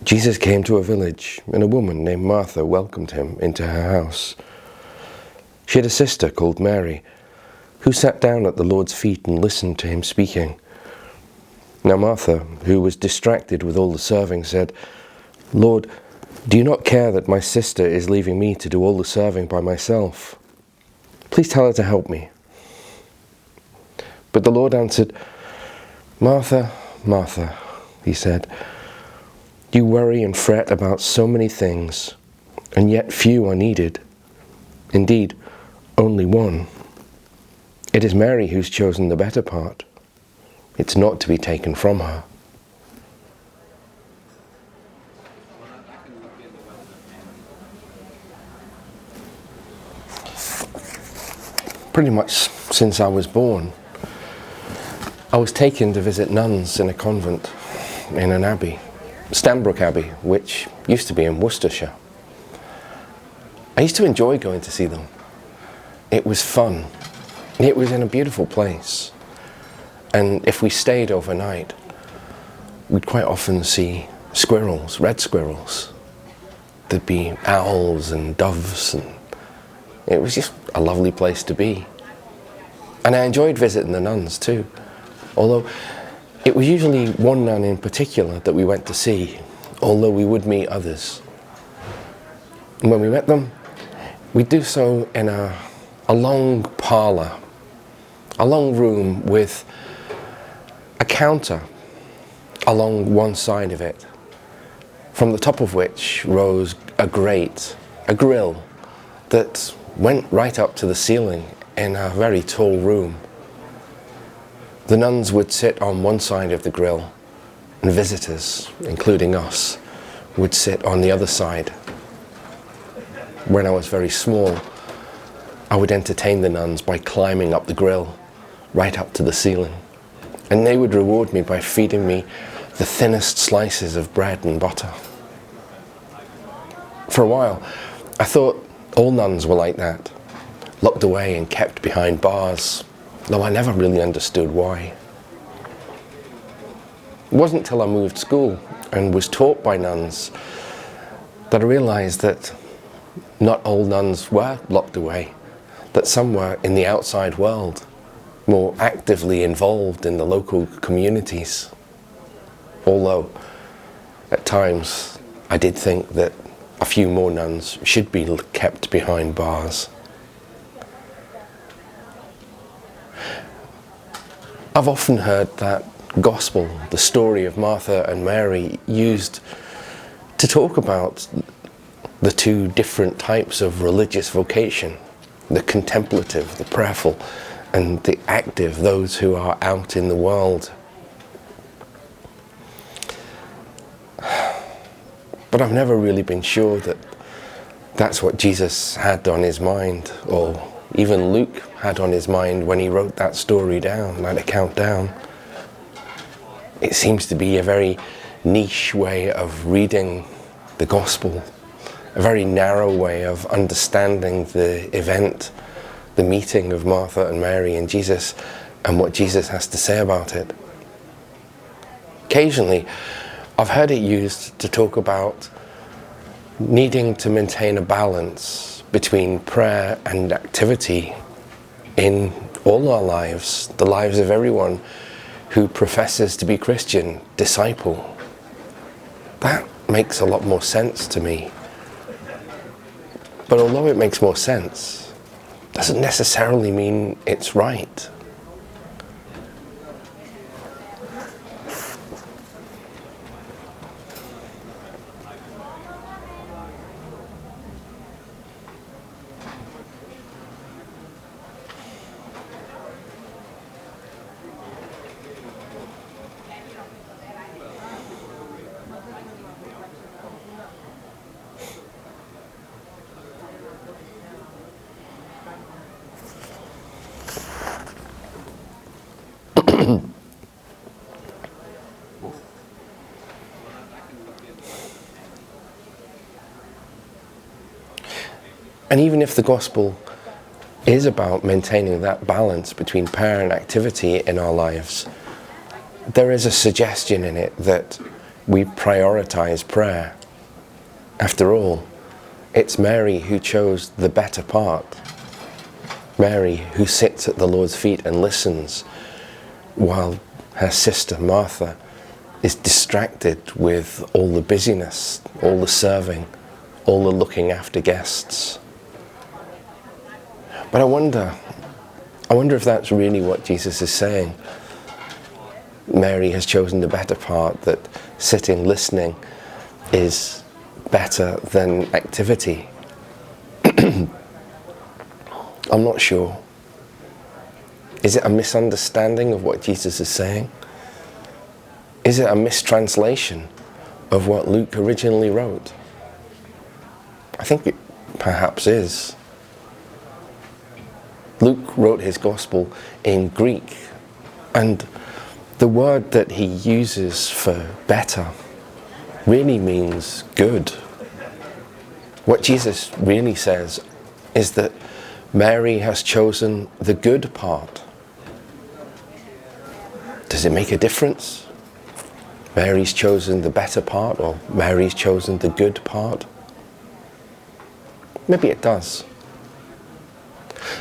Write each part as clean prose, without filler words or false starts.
Jesus came to a village, and a woman named Martha welcomed him into her house. She had a sister called Mary, who sat down at the Lord's feet and listened to him speaking. Now Martha, who was distracted with all the serving, said, "Lord, do you not care that my sister is leaving me to do all the serving by myself? Please tell her to help me." But the Lord answered, "Martha, Martha," he said, "you worry and fret about so many things, and yet few are needed. Indeed, only one. It is Mary who's chosen the better part. It's not to be taken from her." Pretty much since I was born, I was taken to visit nuns in a convent, in an abbey, Stanbrook Abbey, which used to be in Worcestershire. I used to enjoy going to see them. It was fun. It was in a beautiful place. And if we stayed overnight, we'd quite often see squirrels, red squirrels. There'd be owls and doves, and it was just a lovely place to be. And I enjoyed visiting the nuns too, although it was usually one nun in particular that we went to see, although we would meet others. And when we met them, we'd do so in a long parlour, a long room with a counter along one side of it, from the top of which rose a grate, a grill, that went right up to the ceiling in a very tall room. The nuns would sit on one side of the grill, and visitors, including us, would sit on the other side. When I was very small, I would entertain the nuns by climbing up the grill, right up to the ceiling. And they would reward me by feeding me the thinnest slices of bread and butter. For a while, I thought all nuns were like that, locked away and kept behind bars, though I never really understood why. It wasn't till I moved school and was taught by nuns that I realised that not all nuns were locked away, that some were in the outside world, more actively involved in the local communities. Although, at times, I did think that a few more nuns should be kept behind bars. I've often heard that gospel, the story of Martha and Mary, used to talk about the two different types of religious vocation, the contemplative, the prayerful, and the active, those who are out in the world. But I've never really been sure that that's what Jesus had on his mind, or even Luke had on his mind when he wrote that story down, that account down. It seems to be a very niche way of reading the gospel, a very narrow way of understanding the event, the meeting of Martha and Mary and Jesus, and what Jesus has to say about it. Occasionally, I've heard it used to talk about needing to maintain a balance between prayer and activity in all our lives, the lives of everyone who professes to be Christian, disciple. That makes a lot more sense to me. But although it makes more sense, doesn't necessarily mean it's right. And even if the gospel is about maintaining that balance between prayer and activity in our lives, there is a suggestion in it that we prioritize prayer. After all, it's Mary who chose the better part. Mary who sits at the Lord's feet and listens while her sister Martha is distracted with all the busyness, all the serving, all the looking after guests. But I wonder if that's really what Jesus is saying. Mary has chosen the better part, that sitting, listening is better than activity. I'm not sure. Is it a misunderstanding of what Jesus is saying? Is it a mistranslation of what Luke originally wrote? I think it perhaps is. Luke wrote his gospel in Greek, and the word that he uses for better really means good. What Jesus really says is that Mary has chosen the good part. Does it make a difference? Mary's chosen the better part, or Mary's chosen the good part? Maybe it does.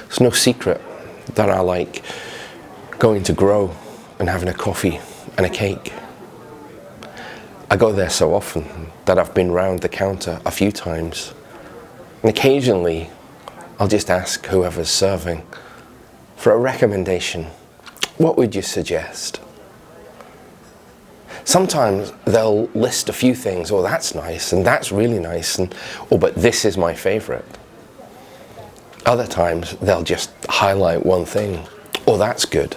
It's no secret that I like going to Grow and having a coffee and a cake. I go there so often that I've been round the counter a few times. And occasionally, I'll just ask whoever's serving for a recommendation. What would you suggest? Sometimes they'll list a few things. Oh, that's nice, and that's really nice, and oh, but this is my favorite. Other times they'll just highlight one thing. Oh, that's good.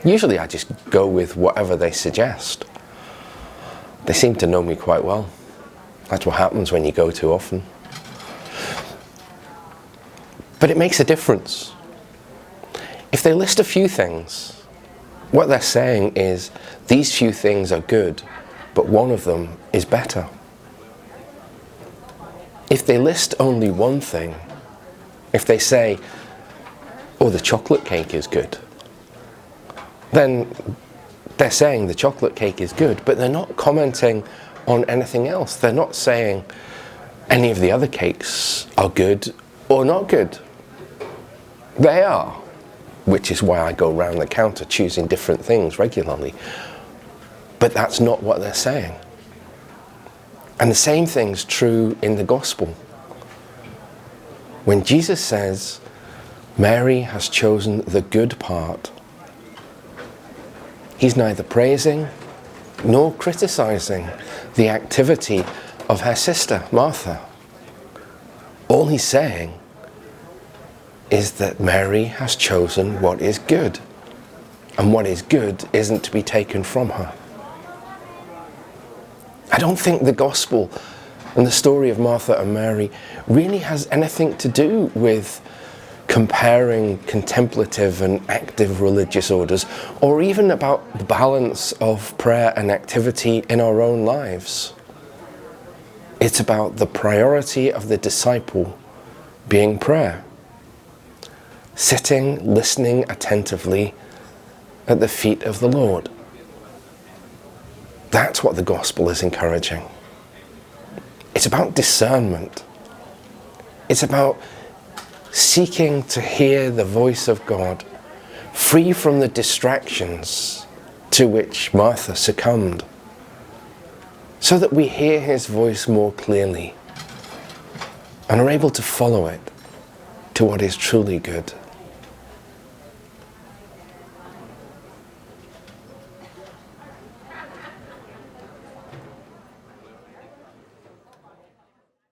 Usually I just go with whatever they suggest. They seem to know me quite well. That's what happens when you go too often. But it makes a difference. If they list a few things, what they're saying is these few things are good, but one of them is better. If they list only one thing, if they say, oh, the chocolate cake is good, then they're saying the chocolate cake is good, but they're not commenting on anything else. They're not saying any of the other cakes are good or not good. They are, which is why I go round the counter choosing different things regularly. But that's not what they're saying. And the same thing's true in the gospel. When Jesus says, Mary has chosen the good part, he's neither praising nor criticizing the activity of her sister, Martha. All he's saying is that Mary has chosen what is good, and what is good isn't to be taken from her. I don't think the gospel and the story of Martha and Mary really has anything to do with comparing contemplative and active religious orders, or even about the balance of prayer and activity in our own lives. It's about the priority of the disciple being prayer, sitting, listening attentively at the feet of the Lord. That's what the gospel is encouraging. It's about discernment. It's about seeking to hear the voice of God, free from the distractions to which Martha succumbed, so that we hear his voice more clearly and are able to follow it to what is truly good.